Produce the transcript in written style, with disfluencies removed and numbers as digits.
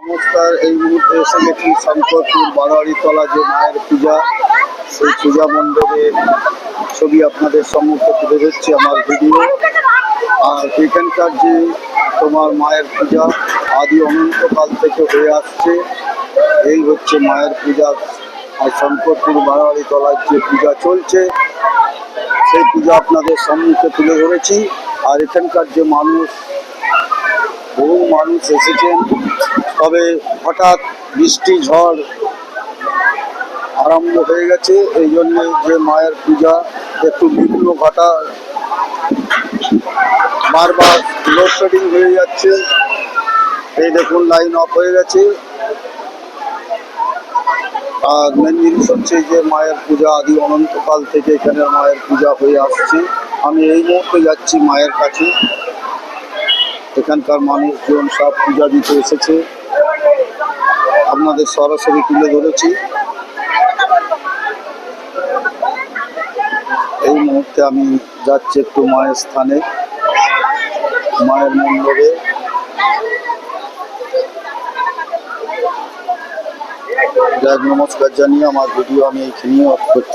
নমস্কার। এই মুহূর্তে এসে গেছি শঙ্করপুর বারোয়ারিতলা যে মায়ের পূজা, সেই পূজা মণ্ডপের ছবি আপনাদের সম্মুখে তুলে ধরছি আমার ভিডিও। আর এখানকার যে তোমার মায়ের পূজা আদি অনন্তকাল থেকে হয়ে আসছে, এই হচ্ছে মায়ের পূজা। আর শঙ্করপুর বারোয়ারিতলার যে পূজা চলছে, সেই পূজা আপনাদের সম্মুখে তুলে ধরেছি। আর এখানকার যে মানুষ, বহু মানুষ এসেছেন, তবে হঠাৎ বৃষ্টি ঝড় আরম্ভ হয়ে গেছে, এই জন্যে যে মায়ের পূজা একটু বিঘ্ন ঘটা, বারবার লোডশেডিং হয়ে যাচ্ছে। এই দেখুন লাইন অফ হয়ে গেছে। আর মেন জিনিস হচ্ছে যে মায়ের পূজা আদি অনন্তকাল থেকে এখানে মায়ের পূজা হয়ে আসছে। আমি এই মুহূর্তে যাচ্ছি মায়ের কাছে। এখানকার মানুষজন সব পূজা দিতে এসেছে, আপনাদের সরাসরি তুলে ধরেছি। এই মুহূর্তে আমি যাচ্ছি একটু মায়ের স্থানে, মায়ের মন্দিরে। নমস্কার জানিয়ে আমার ভিডিও আমি এইখানেই অফ করছি।